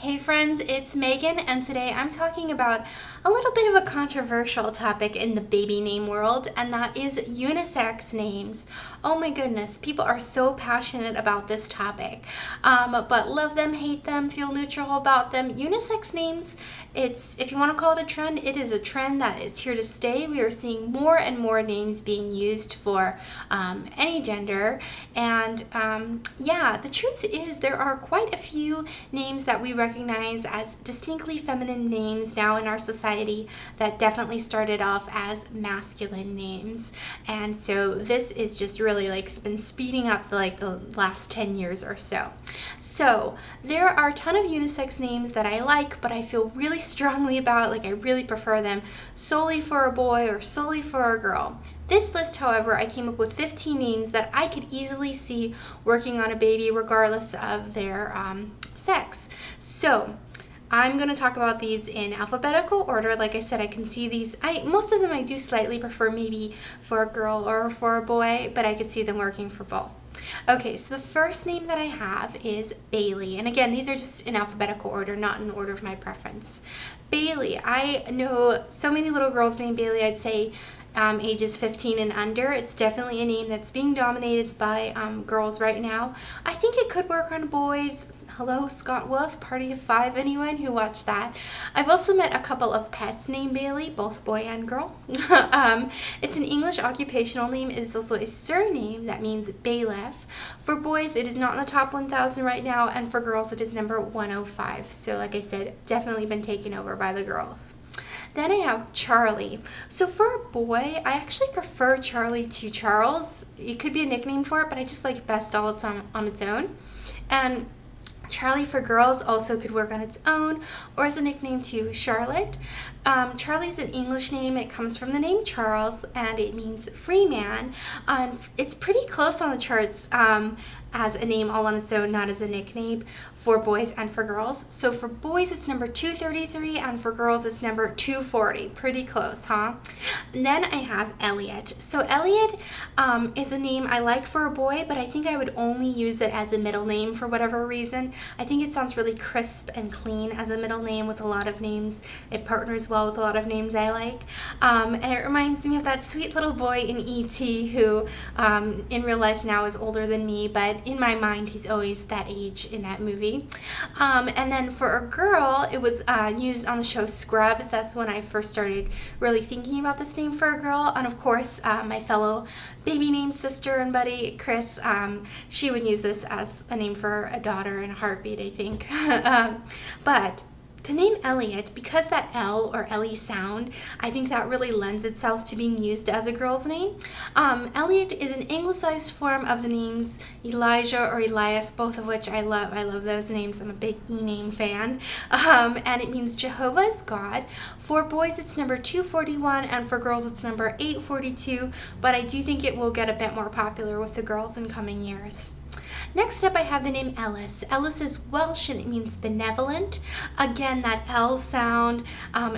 Hey friends, it's Megan, and today I'm talking about a little bit of a controversial topic in the baby name world, and that is unisex names. Oh my goodness, people are so passionate about this topic, but love them, hate them, feel neutral about them. Unisex names, if you want to call it a trend, it is a trend that is here to stay. We are seeing more and more names being used for any gender, and yeah, the truth is there are quite a few names that we recognize as distinctly feminine names now in our society that definitely started off as masculine names. And so this is just really been speeding up for the last 10 years or so. So there are a ton of unisex names that I like, but I feel really strongly about, I really prefer them solely for a boy or solely for a girl. This list, however, I came up with 15 names that I could easily see working on a baby regardless of their sex. So I'm going to talk about these in alphabetical order. Like I said, I can see these. Most of them I do slightly prefer maybe for a girl or for a boy, but I could see them working for both. Okay, so the first name that I have is Bailey. And again, these are just in alphabetical order, not in order of my preference. Bailey. I know so many little girls named Bailey. I'd say ages 15 and under. It's definitely a name that's being dominated by girls right now. I think it could work on boys. Hello, Scott Wolf, Party of Five, anyone who watched that? I've also met a couple of pets named Bailey, both boy and girl. It's an English occupational name. It is also a surname that means bailiff. For boys, it is not in the top 1,000 right now, and for girls, it is number 105. So like I said, definitely been taken over by the girls. Then I have Charlie. So for a boy, I actually prefer Charlie to Charles. It could be a nickname for it, but I just like best all it's on its own. And Charlie for girls also could work on its own or as a nickname to Charlotte. Charlie is an English name. It comes from the name Charles and it means free man. It's pretty close on the charts as a name all on its own, not as a nickname for boys and for girls. So for boys it's number 233 and for girls it's number 240. Pretty close, huh? And then I have Elliot. So Elliot is a name I like for a boy, but I think I would only use it as a middle name for whatever reason. I think it sounds really crisp and clean as a middle name with a lot of names. It partners well with a lot of names I like. And it reminds me of that sweet little boy in E.T. who in real life now is older than me, but in my mind he's always that age in that movie. And then for a girl, it was used on the show Scrubs. That's when I first started really thinking about this name for a girl. And of course, my fellow baby name sister and buddy, Chris, she would use this as a name for a daughter in a heartbeat, I think. But the name Elliot, because that L or Ellie sound, I think that really lends itself to being used as a girl's name. Elliot is an anglicized form of the names Elijah or Elias, both of which I love. I love those names. I'm a big E-name fan. And it means Jehovah is God. For boys, it's number 241, and for girls, it's number 842, but I do think it will get a bit more popular with the girls in coming years. Next up, I have the name Ellis. Ellis is Welsh and it means benevolent. Again, that L sound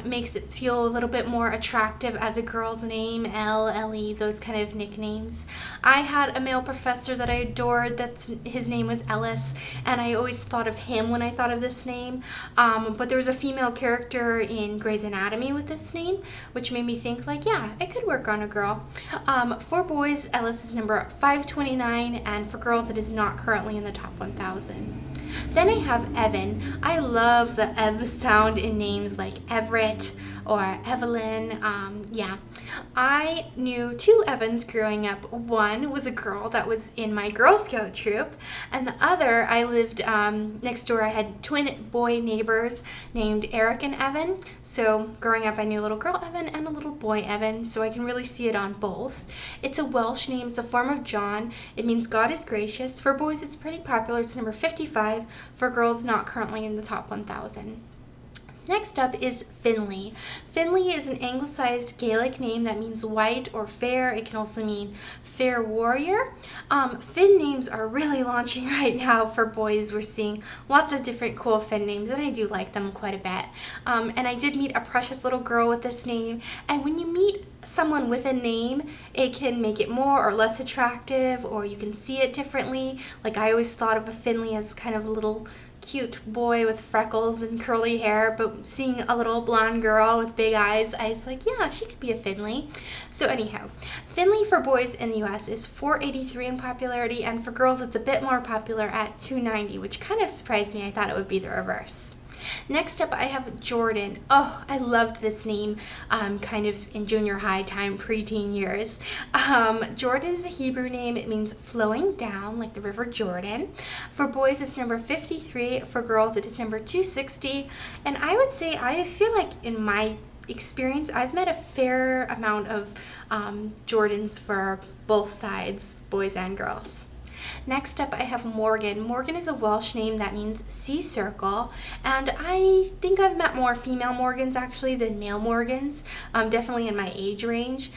makes it feel a little bit more attractive as a girl's name. Ellie, those kind of nicknames. I had a male professor that I adored. His name was Ellis, and I always thought of him when I thought of this name. But there was a female character in Grey's Anatomy with this name, which made me think yeah, it could work on a girl. For boys, Ellis is number 529, and for girls, it is not currently in the top 1,000. Then I have Evan. I love the Ev sound in names like Everett or Evelyn. Yeah, I knew two Evans growing up. One was a girl that was in my Girl Scout troop, and the other, I lived next door. I had twin boy neighbors named Eric and Evan. So growing up, I knew a little girl Evan and a little boy Evan, so I can really see it on both. It's a Welsh name. It's a form of John. It means God is gracious. For boys, it's pretty popular. It's number 55. For girls, not currently in the top 1,000. Next up is Finley. Finley is an anglicized Gaelic name that means white or fair. It can also mean fair warrior. Finn names are really launching right now for boys. We're seeing lots of different cool Finn names, and I do like them quite a bit. And I did meet a precious little girl with this name, and when you meet someone with a name, it can make it more or less attractive, or you can see it differently. Like I always thought of a Finley as kind of a little cute boy with freckles and curly hair, but seeing a little blonde girl with big eyes, I was like, yeah, she could be a Finley. So anyhow, Finley for boys in the US is 483 in popularity, and for girls it's a bit more popular at 290, which kind of surprised me. I thought it would be the reverse. Next up, I have Jordan. Oh, I loved this name kind of in junior high time, preteen years. Jordan is a Hebrew name. It means flowing down, like the River Jordan. For boys, it's number 53. For girls, it is number 260. And I would say, I feel like in my experience, I've met a fair amount of Jordans for both sides, boys and girls. Next up, I have Morgan. Morgan is a Welsh name that means sea circle, and I think I've met more female Morgans actually than male Morgans, definitely in my age range.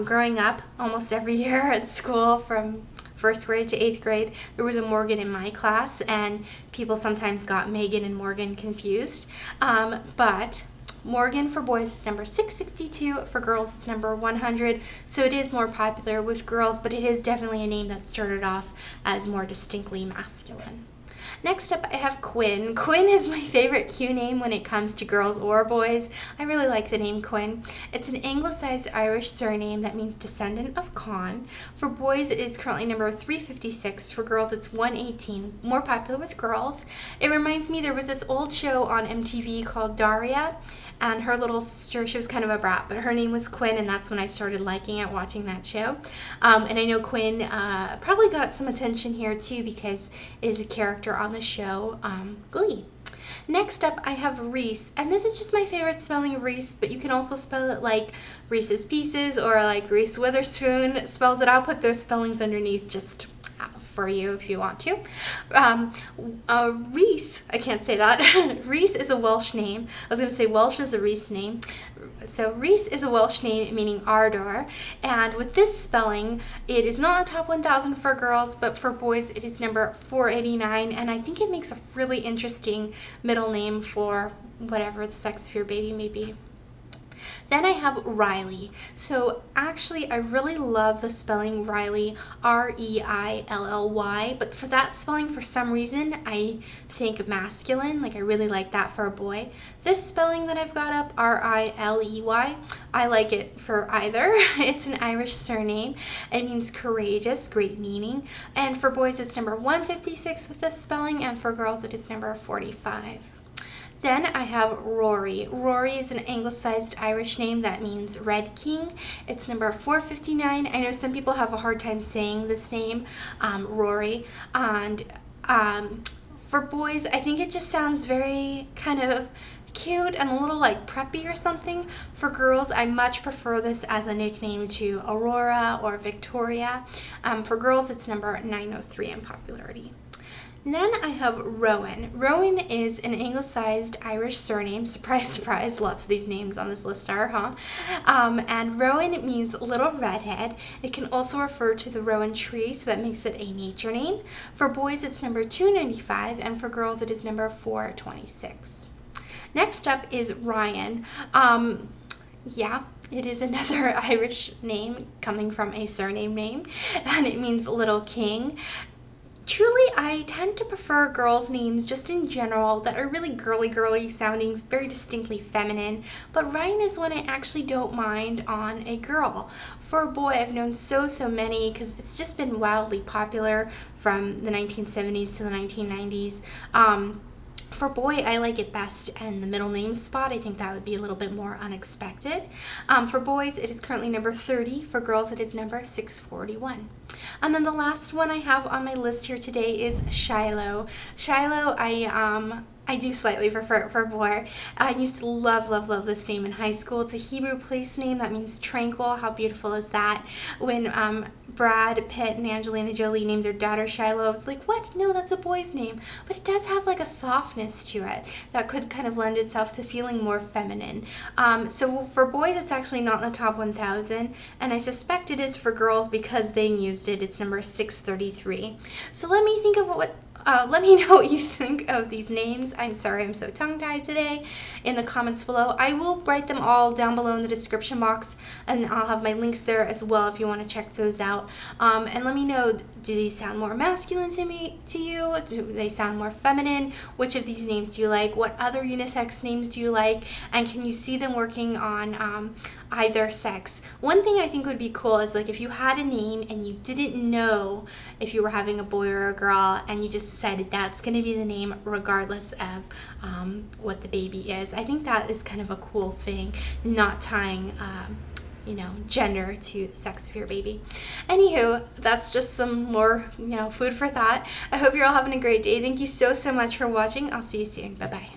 Growing up, almost every year at school from first grade to 8th grade, there was a Morgan in my class, and people sometimes got Meagan and Morgan confused, but Morgan for boys is number 662, for girls it's number 100, so it is more popular with girls, but it is definitely a name that started off as more distinctly masculine. Next up, I have Quinn. Quinn is my favorite Q name when it comes to girls or boys. I really like the name Quinn. It's an anglicized Irish surname that means descendant of Conn. For boys, it is currently number 356. For girls, it's 118. More popular with girls. It reminds me, there was this old show on MTV called Daria, and her little sister, she was kind of a brat, but her name was Quinn, and that's when I started liking it, watching that show. And I know Quinn probably got some attention here too because it is a character on the show Glee. Next up, I have Rhys, and this is just my favorite spelling of Rhys, but you can also spell it like Reese's Pieces or like Reese Witherspoon spells it. I'll put those spellings underneath just for you if you want to. Rhys, I can't say that. Rhys is a Welsh name. I was going to say Welsh is a Rhys name. So Rhys is a Welsh name meaning ardor, and with this spelling, it is not in the top 1,000 for girls, but for boys it is number 489, and I think it makes a really interesting middle name for whatever the sex of your baby may be. Then I have Riley. So actually, I really love the spelling Riley, R-E-I-L-L-Y, but for that spelling, for some reason, I think masculine, like I really like that for a boy. This spelling that I've got up, R-I-L-E-Y, I like it for either. It's an Irish surname. It means courageous, great meaning. And for boys, it's number 156 with this spelling, and for girls, it is number 45. Then I have Rory. Rory is an anglicized Irish name that means Red King. It's number 459. I know some people have a hard time saying this name, Rory. And for boys, I think it just sounds very kind of cute and a little like preppy or something. For girls, I much prefer this as a nickname to Aurora or Victoria. For girls, it's number 903 in popularity. Then I have Rowan. Rowan is an anglicized Irish surname. Surprise, surprise, lots of these names on this list are, huh? And Rowan means little redhead. It can also refer to the rowan tree, so that makes it a nature name. For boys, it's number 295, and for girls, it is number 426. Next up is Ryan. Yeah, it is another Irish name coming from a surname name, and it means little king. Truly, I tend to prefer girls' names just in general that are really girly sounding, very distinctly feminine, but Ryan is one I actually don't mind on a girl. For a boy, I've known so many because it's just been wildly popular from the 1970s to the 1990s. For boy, I like it best in the middle name spot. I think that would be a little bit more unexpected. For boys, it is currently number 30. For girls, it is number 641. And then the last one I have on my list here today is Shiloh. Shiloh, I do slightly prefer it for a boy. I used to love this name in high school. It's a Hebrew place name that means tranquil. How beautiful is that? When Brad Pitt and Angelina Jolie named their daughter Shiloh, I was like, what? No, that's a boy's name. But it does have like a softness to it that could kind of lend itself to feeling more feminine. So for boys, it's actually not in the top 1,000, and I suspect it is for girls because they used it. It's number 633. So let me know what you think of these names. I'm sorry I'm so tongue-tied today. In the comments below, I will write them all down below in the description box, and I'll have my links there as well if you want to check those out. And let me know, Do these sound more masculine to you? Do they sound more feminine? Which of these names do you like? What other unisex names do you like? And can you see them working on either sex? One thing I think would be cool is like if you had a name and you didn't know if you were having a boy or a girl, and you just decided that's going to be the name regardless of what the baby is. I think that is kind of a cool thing, not tying gender to the sex of your baby. Anywho, that's just some more, food for thought. I hope you're all having a great day. Thank you so much for watching. I'll see you soon. Bye-bye.